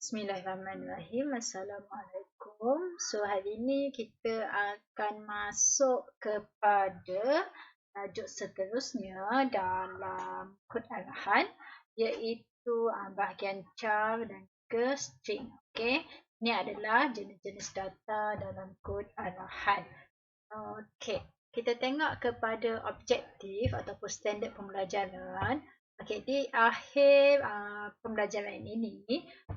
Bismillahirrahmanirrahim. Assalamualaikum. So hari ini kita akan masuk kepada tajuk seterusnya dalam kod arahan, iaitu bahagian char dan juga string. Okey. Ini adalah jenis-jenis data dalam kod arahan. Okey. Kita tengok kepada objektif ataupun standard pembelajaran. Okey, di akhir pembelajaran ini,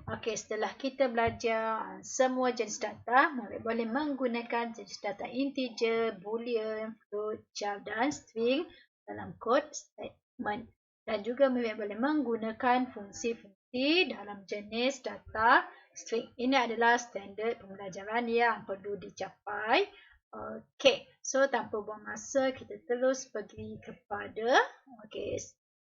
okey, setelah kita belajar semua jenis data, murid boleh menggunakan jenis data integer, boolean, float, char dan string dalam kod statement. Dan juga murid boleh menggunakan fungsi-fungsi dalam jenis data string. Ini adalah standard pembelajaran yang perlu dicapai. Okey, so tanpa buang masa, kita terus pergi kepada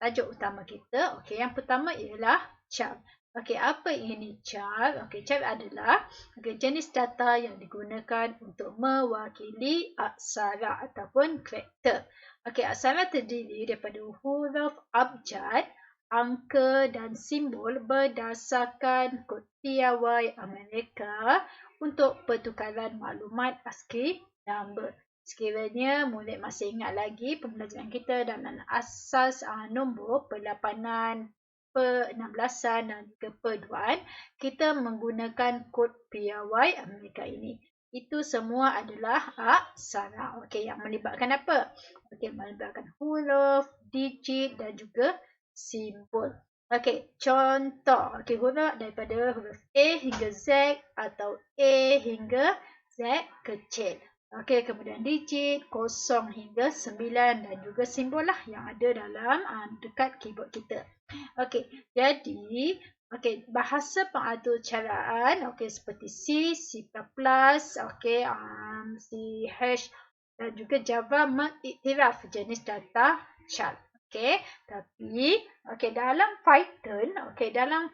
tajuk utama kita. Okey, yang pertama ialah char. Okey, apa ini char? Okey, char adalah jenis data yang digunakan untuk mewakili aksara ataupun karakter. Okey, aksara terdiri daripada huruf abjad, angka dan simbol berdasarkan kod piawai Amerika untuk pertukaran maklumat ASCII number. Sekiranya murid masih ingat lagi pembelajaran kita dalam asas nombor perlapanan, per-16an dan juga per-2an, kita menggunakan kod piawai Amerika ini. Itu semua adalah aksara. Okey, yang melibatkan apa? Okey, melibatkan huruf, digit dan juga simbol. Okey, contoh. Okey, huruf daripada huruf A hingga Z atau A hingga Z kecil. Okey, kemudian digit 0 hingga 9 dan juga simbol lah yang ada dalam dekat keyboard kita. Okey, jadi bahasa pengatur caraan seperti C, C++, C Hash dan juga Java mengiktiraf jenis data char. Tapi dalam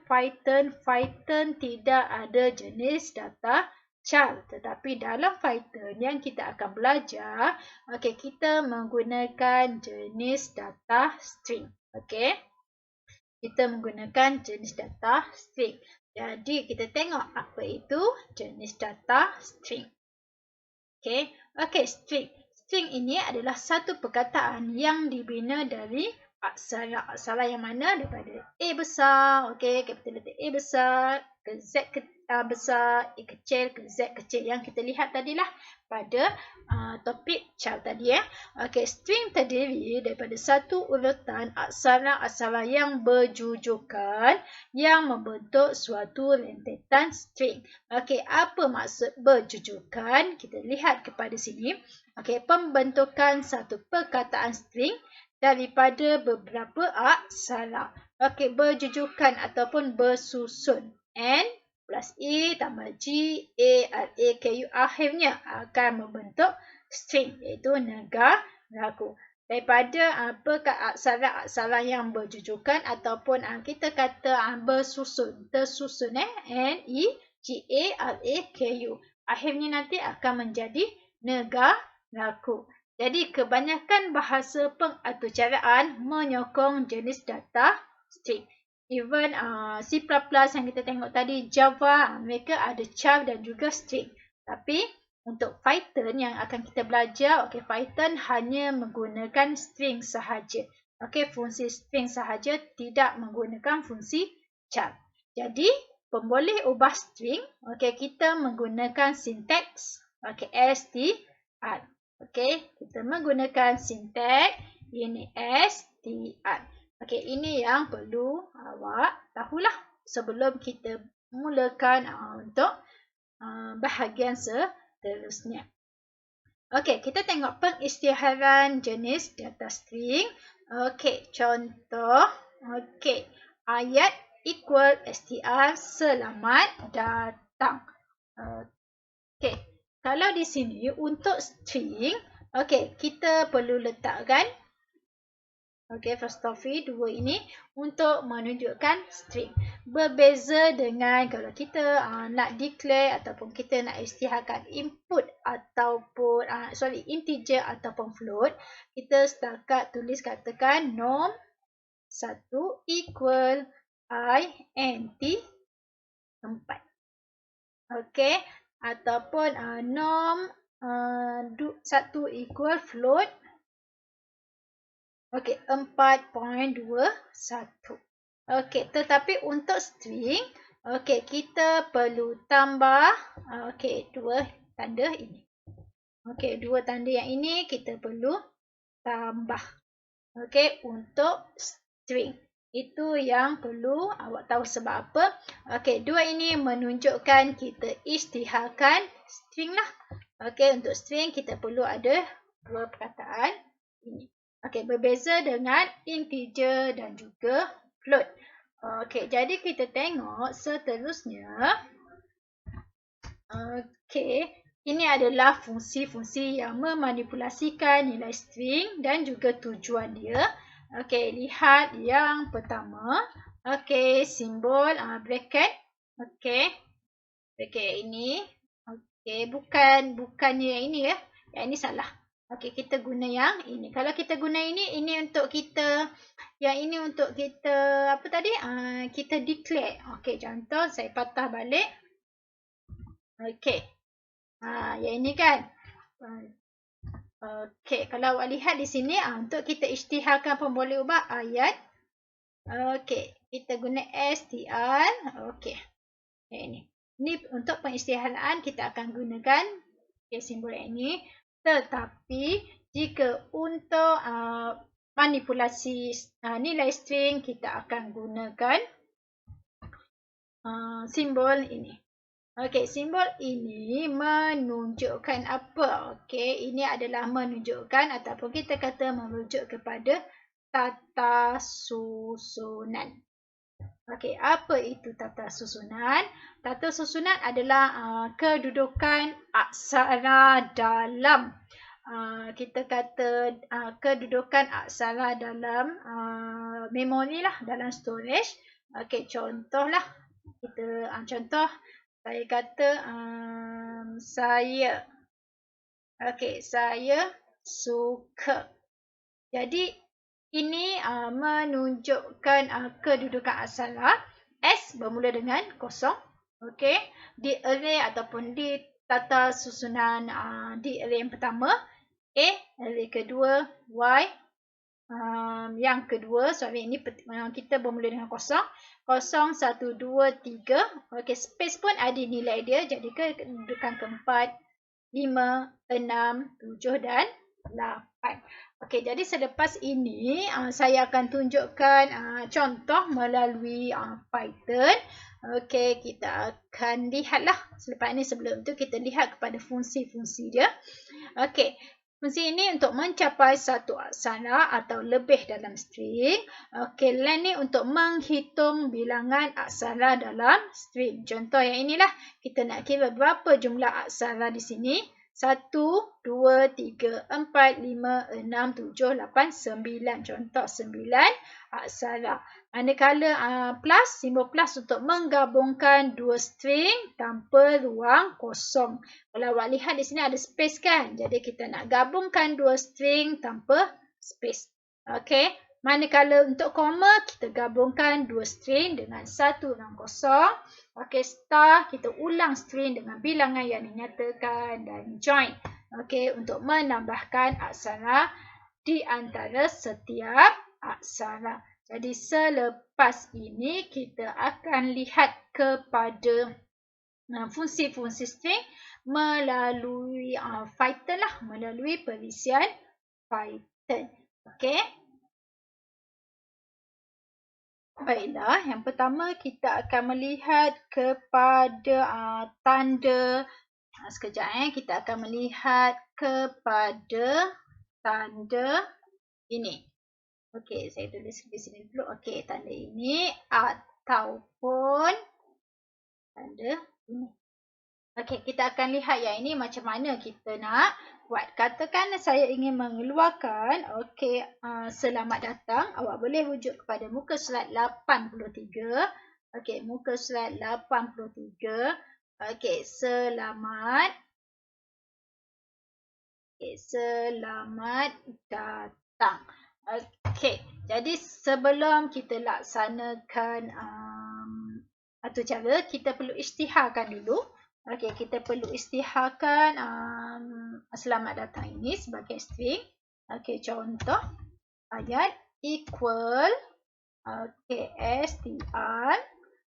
Python tidak ada jenis data char, tetapi dalam Python yang kita akan belajar, kita menggunakan jenis data string. Kita menggunakan jenis data string. Jadi kita tengok apa itu jenis data string. String. String ini adalah satu perkataan yang dibina dari aksara. Aksara yang mana? Daripada A besar, capital letter A besar, ke Z besar, A kecil ke Z kecil yang kita lihat tadilah pada topik char tadi. String terdiri daripada satu urutan aksara-aksara yang berjujukan yang membentuk suatu rentetan string. Apa maksud berjujukan? Kita lihat kepada sini. Pembentukan satu perkataan string daripada beberapa aksara. Berjujukan ataupun bersusun. N plus E tambah G, A, R, A, K, U akhirnya akan membentuk string, iaitu negaraku. Daripada aksara-aksara yang berjujukan ataupun kita kata bersusun, tersusun N, E, G, A, R, A, K, U. Akhirnya nanti akan menjadi negaraku. Jadi kebanyakan bahasa pengatur caraan menyokong jenis data string. Even C++ yang kita tengok tadi, Java, mereka ada char dan juga string. Tapi untuk Python yang akan kita belajar, Python hanya menggunakan string sahaja. Fungsi string sahaja, tidak menggunakan fungsi char. Jadi pemboleh ubah string, kita menggunakan sinteks str. Kita menggunakan sinteks ini str. Ini yang perlu awak tahulah sebelum kita mulakan untuk bahagian seterusnya. Kita tengok pengisytiharan jenis data string. Contoh. Ayat equal str selamat datang. Kalau di sini untuk string, kita perlu letakkan apostrofi 2 ini untuk menunjukkan string. Berbeza dengan kalau kita nak declare ataupun kita nak isytiharkan input ataupun integer ataupun float, kita setakat tulis katakan norm 1 equal int 4. Okey. Ataupun norm 1 equal float. Okey, 4.21. Okey, tetapi untuk string, okey, kita perlu tambah, okey, 2 tanda ini. Okey, 2 tanda yang ini kita perlu tambah. Okey, untuk string. Itu yang perlu awak tahu sebab apa. Okey, 2 ini menunjukkan kita isytiharkan string lah. Okey, untuk string kita perlu ada 2 perkataan ini. Okey, berbeza dengan integer dan juga float. Okey, jadi kita tengok seterusnya. Okey, ini adalah fungsi-fungsi yang memanipulasikan nilai string dan juga tujuan dia. Okey, lihat yang pertama. Okey, simbol bracket. Okey. Okey, ini. Okey, bukannya yang ini ya. Yang ini salah. Okey, kita guna yang ini. Kalau kita guna ini untuk kita, yang ini untuk kita, apa tadi? Kita declare. Okey, contoh saya patah balik. Okey. Yang ini kan. Okey, kalau awak lihat di sini, untuk kita isytiharkan pun boleh ubah ayat. Okey, kita guna str. Okey, yang ini. Ini untuk pengisytiharan kita akan gunakan simbol yang ini. Tetapi, jika untuk manipulasi nilai string, kita akan gunakan simbol ini. Okey, simbol ini menunjukkan apa? Okey, ini adalah menunjukkan ataupun kita kata merujuk kepada tata susunan. Okey, apa itu tata susunan? Tata susunan adalah kedudukan aksara dalam. Kita kata kedudukan aksara dalam memori lah, dalam storage. Okey, contohlah. Contoh. Saya kata saya. Okey, saya suka. Jadi ini menunjukkan kedudukan aksara. S bermula dengan kosong. Okey, di array ataupun di tata susunan di array yang pertama. A, array kedua. Y, yang kedua, ini kita bermula dengan kosong. 0, 1, 2, 3. Okey, space pun ada nilai dia. Jadi kedudukan keempat, 5, 6, 7 dan 8. Okey, jadi selepas ini saya akan tunjukkan contoh melalui Python. Okey, kita akan lihatlah selepas ini. Sebelum itu kita lihat kepada fungsi-fungsi dia. Okey. Fungsi ini untuk mencapai satu aksara atau lebih dalam string. Okey, len ni untuk menghitung bilangan aksara dalam string. Contoh yang inilah, kita nak kira berapa jumlah aksara di sini. 1, 2, 3, 4, 5, 6, 7, 8, 9. Contoh 9 aksara. Manakala plus, simbol plus untuk menggabungkan dua string tanpa ruang kosong. Kalau awak lihat di sini ada space kan? Jadi kita nak gabungkan dua string tanpa space. Okey. Manakala untuk koma, kita gabungkan dua string dengan satu dan kosong. Okey, star, kita ulang string dengan bilangan yang dinyatakan dan join. Okey, untuk menambahkan aksara di antara setiap aksara. Jadi selepas ini kita akan lihat kepada fungsi-fungsi string melalui Python lah, melalui perisian Python. Okey. Baiklah, yang pertama kita akan melihat kepada tanda. Sekejap kita akan melihat kepada tanda ini. Okey, saya tulis di sini dulu. Okey, tanda ini ataupun tanda ini. Okey, kita akan lihat yang ini macam mana kita nak buat. Katakan saya ingin mengeluarkan, okey, selamat datang. Awak boleh rujuk kepada muka surat 83. Okey, muka surat 83. Okey, selamat. Okey, selamat datang. Okey, jadi sebelum kita laksanakan satu cara, kita perlu isytiharkan dulu. Okey, kita perlu isytiharkan selamat datang ini sebagai string. Okey, contoh ayat equal str.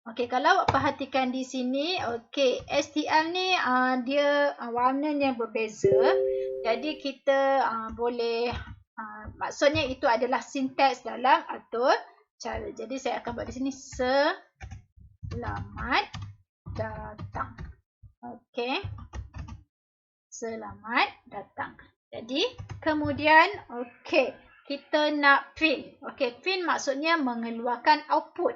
Okey, kalau awak perhatikan di sini, okey, str ni dia warnanya berbeza. Jadi kita boleh maksudnya itu adalah sinteks dalam atur cara. Jadi saya akan buat di sini selamat datang. Okey. Selamat datang. Jadi kemudian okey, kita nak print. Okey, print maksudnya mengeluarkan output.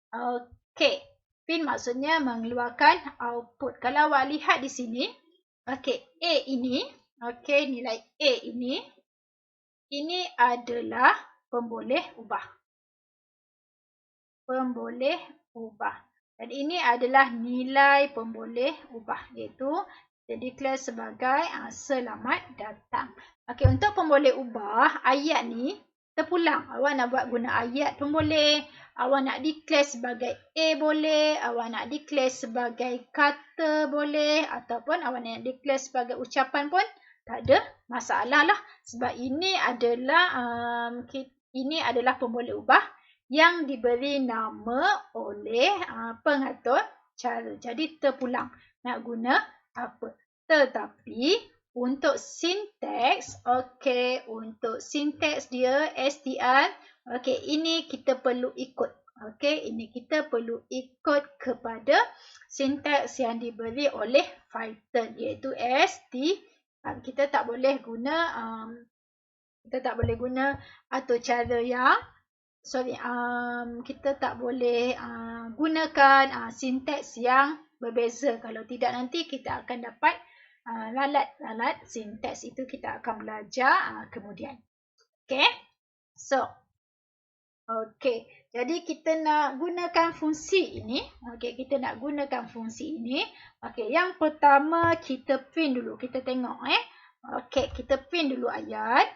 Okey, print maksudnya mengeluarkan output. Kalau awak lihat di sini, okey, A ini, okey, nilai A ini adalah pemboleh ubah. Pemboleh ubah. Dan ini adalah nilai pemboleh ubah, iaitu kita declare sebagai selamat datang. Okey, untuk pemboleh ubah, ayat ni terpulang. Awak nak buat guna ayat pun boleh. Awak nak declare sebagai A boleh. Awak nak declare sebagai kata boleh. Ataupun awak nak declare sebagai ucapan pun tak ada masalah lah. Sebab ini adalah pemboleh ubah yang diberi nama oleh pengatur cara. Jadi terpulang nak guna apa. Tetapi untuk sinteks, okey, untuk sinteks dia str, okey, ini kita perlu ikut. Okey, ini kita perlu ikut kepada sinteks yang diberi oleh Python, iaitu str. Kita tak boleh guna atau cara yang kita tak boleh gunakan sinteks yang berbeza. Kalau tidak, nanti kita akan dapat lalat sinteks. Itu kita akan belajar kemudian. Okay. So, okay. Jadi kita nak gunakan fungsi ini. Okay, kita nak gunakan fungsi ini. Okay, yang pertama kita print dulu. Kita tengok. Okay, kita print dulu ayat.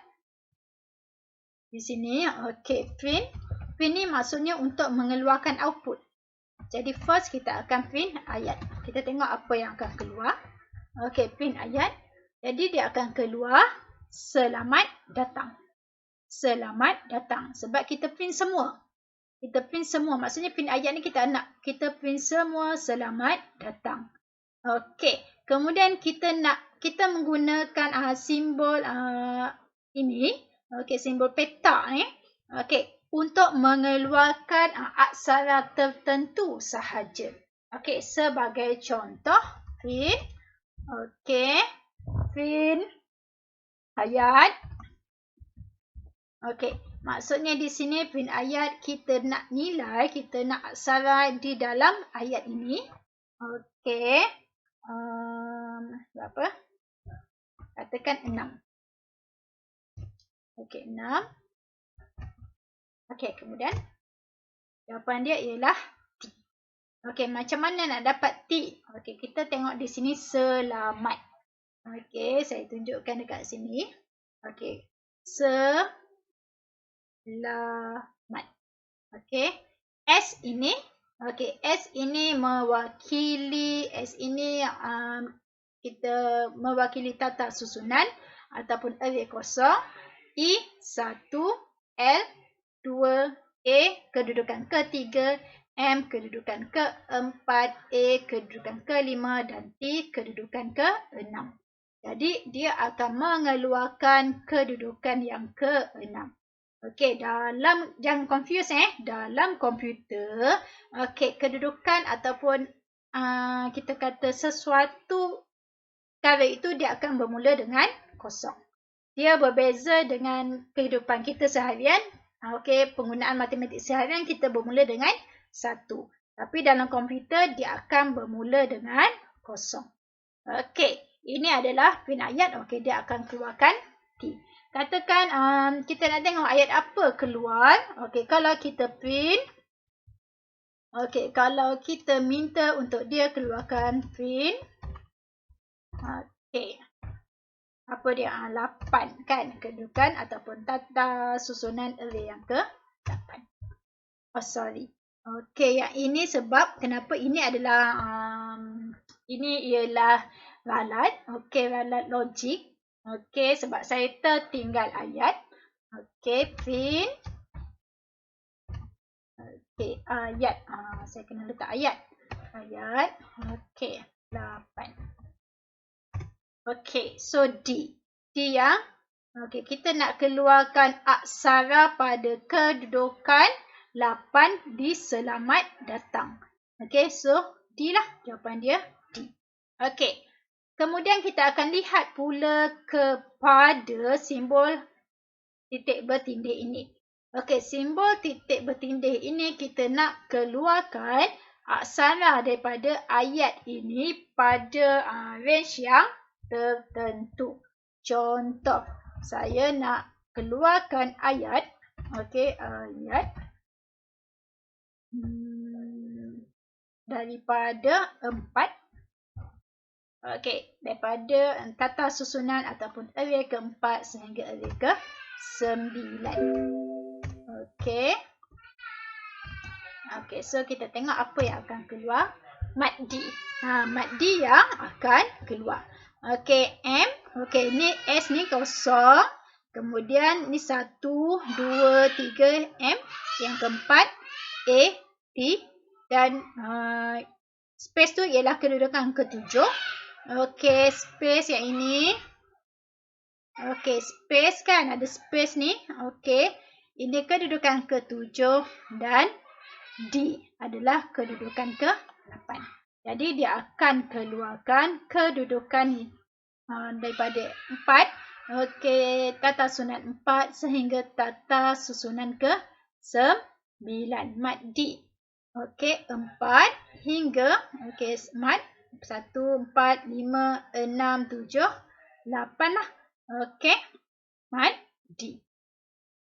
Di sini, okay, print. Print ni maksudnya untuk mengeluarkan output. Jadi first kita akan print ayat. Kita tengok apa yang akan keluar. Okay, print ayat. Jadi dia akan keluar selamat datang. Selamat datang. Sebab kita print semua. Kita print semua. Maksudnya print ayat ni kita print semua selamat datang. Okay. Kemudian kita menggunakan simbol ini. Okay, simbol petak ni. Okay, untuk mengeluarkan aksara tertentu sahaja. Okay, sebagai contoh, print. Okay, print ayat. Okay, maksudnya di sini print ayat kita nak nilai, kita nak aksara di dalam ayat ini. Okay, berapa? Katakan 6. Okey, 6. Okey, kemudian jawapan dia ialah T. Okey, macam mana nak dapat T? Okey, kita tengok di sini selamat. Okey, saya tunjukkan dekat sini. Okey, selamat. Okey, S ini, okey, S ini mewakili, S ini kita mewakili tata susunan ataupun array kosong. I1, L2, A kedudukan ke-3, M kedudukan ke-4, A kedudukan ke-5 dan T kedudukan ke-6. Jadi dia akan mengeluarkan kedudukan yang ke-6. Okey, jangan confuse dalam komputer, okey, kedudukan ataupun kita kata sesuatu perkara itu dia akan bermula dengan kosong. Dia berbeza dengan kehidupan kita seharian. Okey, penggunaan matematik seharian kita bermula dengan 1. Tapi dalam komputer dia akan bermula dengan kosong. Okey, ini adalah print ayat. Okey, dia akan keluarkan T. Katakan kita nak tengok ayat apa keluar. Okey, kalau kita print. Okey, kalau kita minta untuk dia keluarkan print. Okey. Apa dia? 8 kan? Kedudukan ataupun tata susunan array yang ke-8. Oh, sorry. Okey, yang ini sebab kenapa ini adalah ini ialah ralat. Okey, ralat logik. Okey, sebab saya tertinggal ayat. Okey, print. Okey, ayat. Saya kena letak ayat. Ayat. Okey, 8. Okey, so D. D yang okey, kita nak keluarkan aksara pada kedudukan 8 di selamat datang. Okey, so D lah jawapan dia D. Okey. Kemudian kita akan lihat pula kepada simbol titik bertindih ini. Okey, simbol titik bertindih ini kita nak keluarkan aksara daripada ayat ini pada range yang tertentu. Contoh, saya nak keluarkan ayat. Okey, ayat daripada 4. Okey, daripada tata susunan ataupun array keempat sehingga array ke-9. Okey. Okey, so kita tengok apa yang akan keluar. Mad D. Mad D yang akan keluar. Okey, M. Okey, ni S ni kosong. Kemudian ni 1, 2, 3, M. Yang keempat, A, T. Dan space tu ialah kedudukan ke-7. Okey, space yang ini. Okey, space kan? Ada space ni. Okey, ini kedudukan ke-7 dan D adalah kedudukan ke-8. Jadi, dia akan keluarkan kedudukan daripada 4. Okey, tata susunan 4 sehingga tata susunan ke-9. Mad D. Okey, 4 hingga mad 1, 4, 5, 6, 7, 8 lah. Okey, mad D.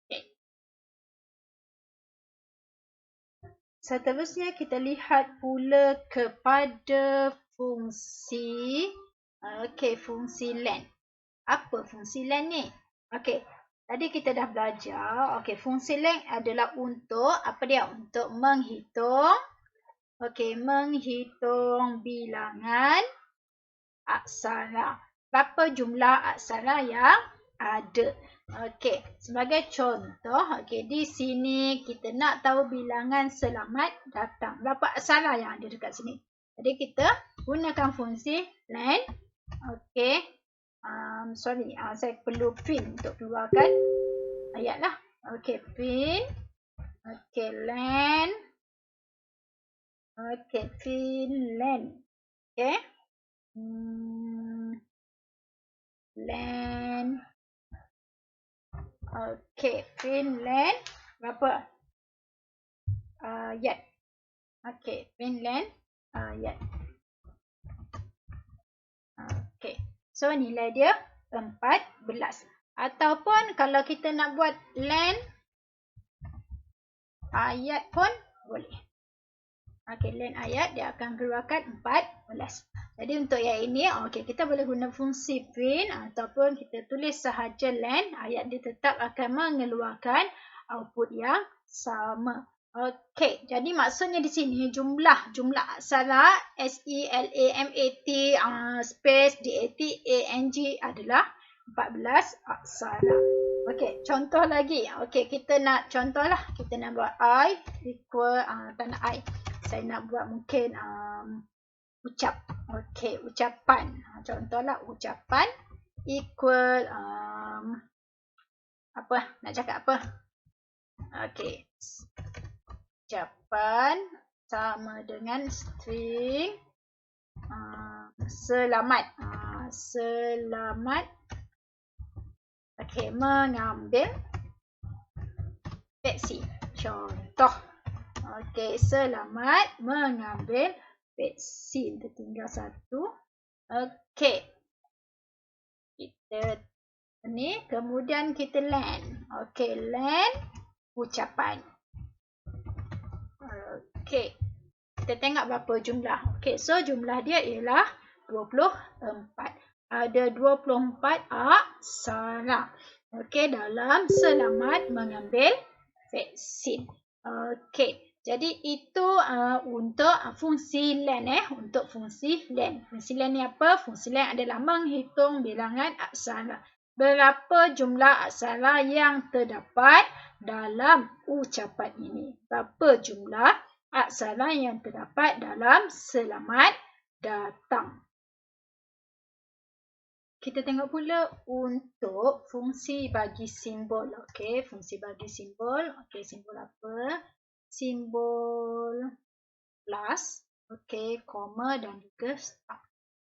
Okay. Seterusnya kita lihat pula kepada fungsi fungsi len. Apa fungsi len ni? Okey, tadi kita dah belajar. Okey, fungsi len adalah untuk apa dia? Untuk menghitung menghitung bilangan aksara. Berapa jumlah aksara yang ada. Okey, sebagai contoh, di sini kita nak tahu bilangan selamat datang. Berapa aksara yang ada dekat sini. Jadi kita gunakan fungsi len. Okey. Saya perlu print untuk keluarkan ayat lah. Okey, print. Okey, len. Okey, print len. Okey. Len. Okey, print len. Berapa? Ayat. Okey, print len. Ayat. Okey. So, nilai dia 14. Ataupun kalau kita nak buat len ayat pun boleh. Okey, len ayat dia akan keluarkan 14. Jadi untuk yang ini, kita boleh guna fungsi print ataupun kita tulis sahaja len, ayat dia tetap akan mengeluarkan output yang sama. Okey, jadi maksudnya di sini jumlah aksara SELAMAT space DATANG adalah 14 aksara. Okey, contoh lagi. Okey, kita nak contoh lah. Kita nak buat I equal tak nak I. Saya nak buat mungkin ucap. Okey, ucapan. Contohlah ucapan equal apa? Nak cakap apa? Okey. Ucapan sama dengan string selamat. Selamat. Okey, mengambil vaksin. Contoh. Okey, selamat mengambil vaksin. Tertinggal satu. Okey. Kita ni kemudian kita len. Okey, len ucapan. Okey. Kita tengok berapa jumlah. Okey, so jumlah dia ialah 24. Ada 24 aksara. Okey, dalam selamat mengambil vaksin. Okey. Jadi itu untuk fungsi len untuk fungsi len. Fungsi len ni apa? Fungsi len adalah menghitung bilangan aksara. Berapa jumlah aksara yang terdapat dalam ucapan ini? Berapa jumlah aksara yang terdapat dalam selamat datang? Kita tengok pula untuk fungsi bagi simbol. Okey, fungsi bagi simbol. Okey, simbol apa? Simbol plus, okey, koma dan juga star.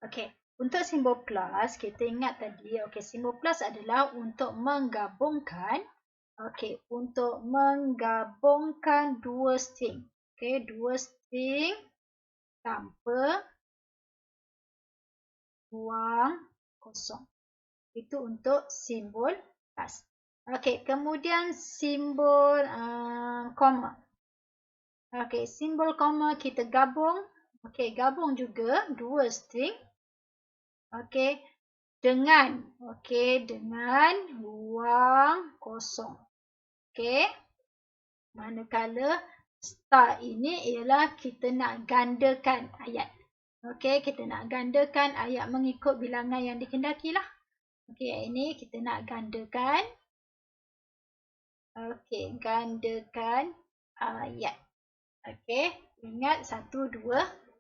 Okey, untuk simbol plus, kita ingat tadi, okey, simbol plus adalah untuk menggabungkan, okey, untuk menggabungkan dua string. Okey, dua string tanpa ruang kosong. Itu untuk simbol plus. Okey, kemudian simbol koma. Okey, simbol koma kita gabung. Okey, gabung juga dua string. Okey, dengan ruang kosong. Okey. Manakala star ini ialah kita nak gandakan ayat. Okey, kita nak gandakan ayat mengikut bilangan yang dikehendakilah. Okey, yang ini kita nak gandakan. Okey, gandakan ayat. Okey, ingat 1, 2,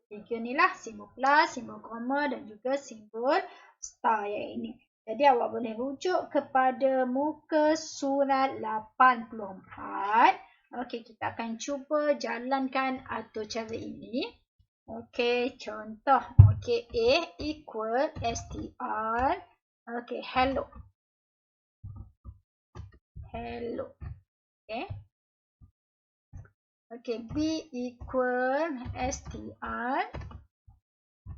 3 ni lah simbol plus, simbol koma dan juga simbol star yang ini. Jadi awak boleh rujuk kepada muka surat 84. Okey, kita akan cuba jalankan atur cara ini. Okey, contoh. Okey, A equal str. Okey, hello. Hello. Okey. Okey, B equal str.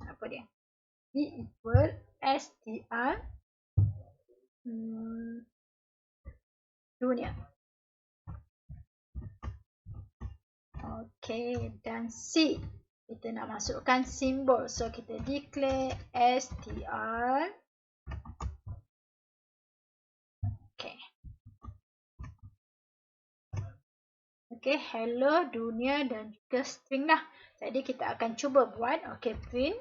Apa dia? B equal str. Dunia. Okey, dan C. Kita nak masukkan simbol. So, kita declare str. Okey. Okey, hello, dunia dan juga string lah. Jadi kita akan cuba buat. Okey, print.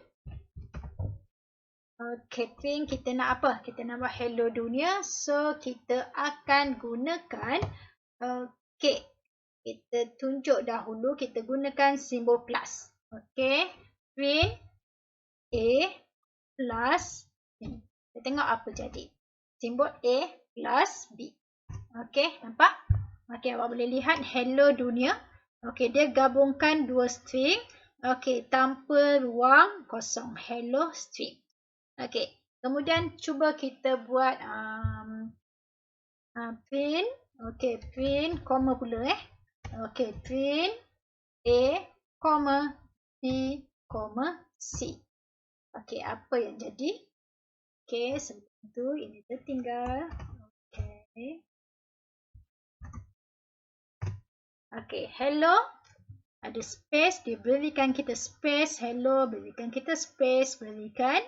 Okey, print kita nak apa? Kita nak buat hello dunia. So, kita akan gunakan. Okey, kita tunjuk dahulu. Kita gunakan simbol plus. Okey, print A plus B. Kita tengok apa jadi. Simbol A plus B. Okey, nampak? Okey, awak boleh lihat hello dunia. Okey, dia gabungkan dua string. Okey, tanpa ruang kosong. Hello string. Okey, kemudian cuba kita buat print. Okey, print koma pula Okey, print A, B, C. Okey, apa yang jadi? Okey, sebelum itu ini tertinggal. Okey. Okey, hello. Ada space, dia berikan kita space. Hello, berikan kita space. Berikan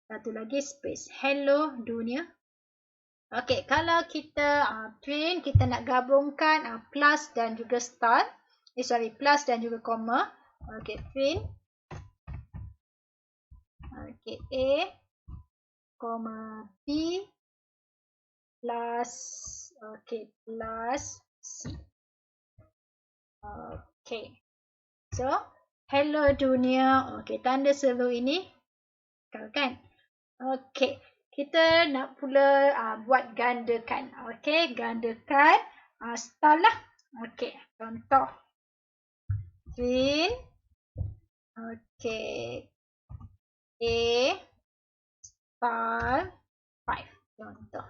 satu lagi space. Hello, dunia. Okey, kalau kita print, kita nak gabungkan plus dan juga star. Plus dan juga koma. Okey, print. Okey, A, B, plus, plus C. Okey. So, hello dunia. Okey, tanda seru ini. Kan? Okey. Kita nak pula buat gandakan. Okey, gandakan star lah. Okey, contoh. Print. Okey. A star 5. Contoh.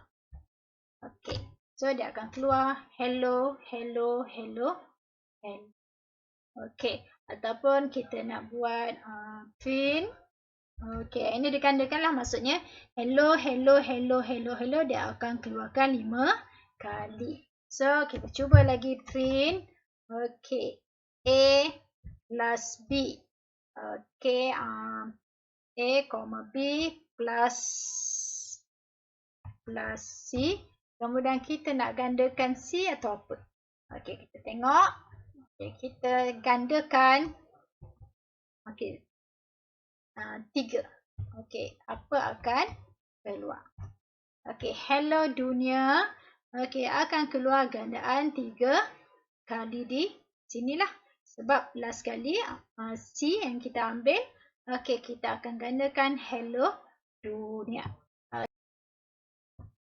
Okey. So, dia akan keluar hello, hello, hello. Okey, ataupun kita nak buat print. Okey, ini digandakanlah maksudnya hello, hello, hello, hello, hello. Dia akan keluarkan 5 kali. So, kita cuba lagi print. Okey, A plus B. Okey, A, B plus C. Kemudian kita nak gandakan C atau apa? Okey, kita tengok. Okay, kita gandakan. Okey. 3. Okey, apa akan keluar? Okey, hello dunia. Okey, akan keluar gandaan 3 kali di sinilah. Sebab last kali C yang kita ambil. Okey, kita akan gandakan hello dunia.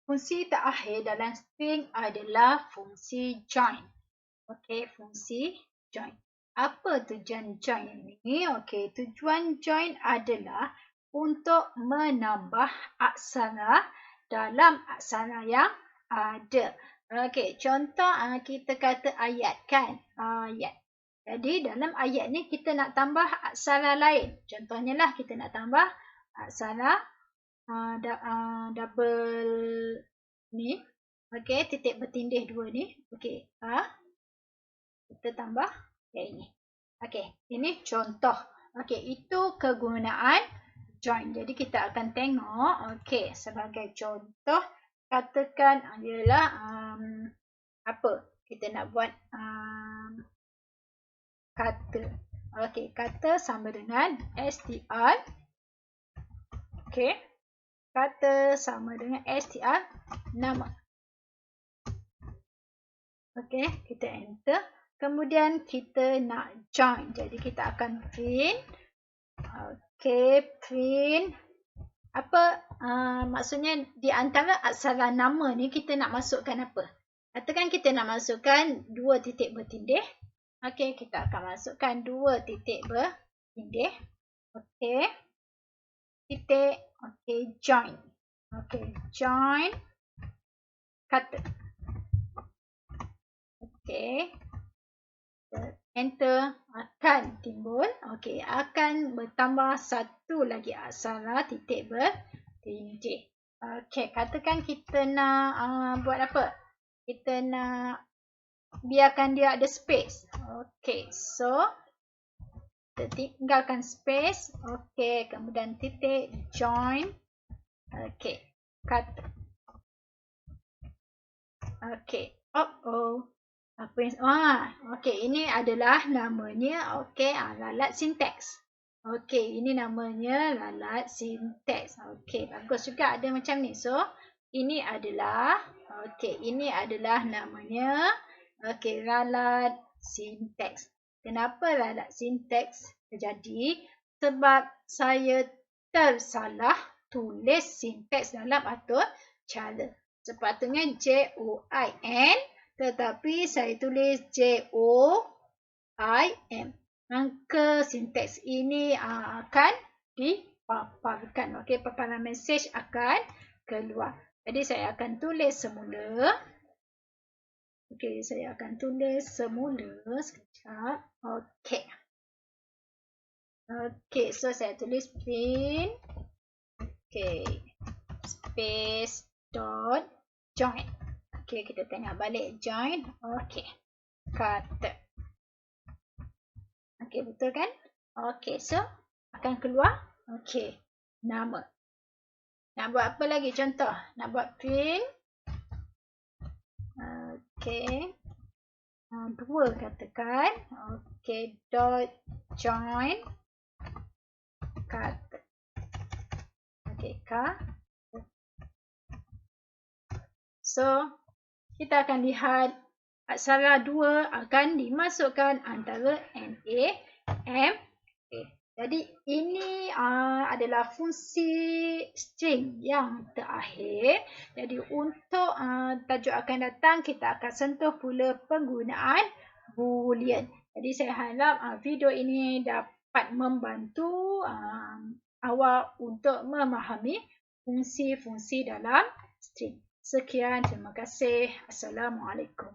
Fungsi terakhir dalam string adalah fungsi join. Okey, fungsi join. Apa tujuan join ini? Okey, tujuan join adalah untuk menambah aksara dalam aksara yang ada. Okey, contoh kita kata ayat kan? Ayat. Jadi dalam ayat ni kita nak tambah aksara lain. Contohnya lah kita nak tambah aksara double ni. Okey, titik bertindih 2 ni. Okey, kita tambah yang ini. Okey, ini contoh. Okey, itu kegunaan join. Jadi kita akan tengok. Okey, sebagai contoh, katakan adalah apa? Kita nak buat kata. Okey, kata sama dengan str. Okey, kata sama dengan str nama. Okey, kita enter. Kemudian kita nak join. Jadi kita akan print. Okey, print. Apa maksudnya di antara aksara nama ni kita nak masukkan apa? Katakan kita nak masukkan 2 titik bertindih. Okey, kita akan masukkan 2 titik bertindih. Okey. Titik. Okey, join. Okey, join kata. Okey. Enter, akan timbul. Okey, akan bertambah 1 lagi aksara titik bertindih. Okey, katakan kita nak buat apa? Kita nak biarkan dia ada space. Okey, so kita tinggalkan space. Okey, kemudian titik join. Okey, kata. Okey, apa yang okey, ini adalah namanya lalat sinteks. Okey, ini namanya lalat sinteks. Okey, bagus juga ada macam ni. So, ini adalah namanya lalat sinteks. Kenapa lalat sinteks terjadi? Sebab saya tersalah tulis sinteks dalam atur cara. Sepatutnya JOIN, tetapi saya tulis JOIM. Maka sinteks ini akan dipaparkan. Okey, paparan mesej akan keluar. Jadi saya akan tulis semula. Okey, saya akan tulis semula sekejap. Okey. Okey, so saya tulis print. Okey. Space dot join. Okey, kita tengok balik join. Okey. Kata. Okey, betul kan? Okey, so akan keluar. Okey, nama. Nak buat apa lagi contoh? Nak buat print. Okey. 2 katakan. Okey, dot join. Kata. Okey, kata. So, kita akan lihat aksara 2 akan dimasukkan antara NA, M, A. Jadi, ini adalah fungsi string yang terakhir. Jadi, untuk tajuk akan datang, kita akan sentuh pula penggunaan boolean. Jadi, saya harap video ini dapat membantu awak untuk memahami fungsi-fungsi dalam string. Sekian, terima kasih. Assalamualaikum.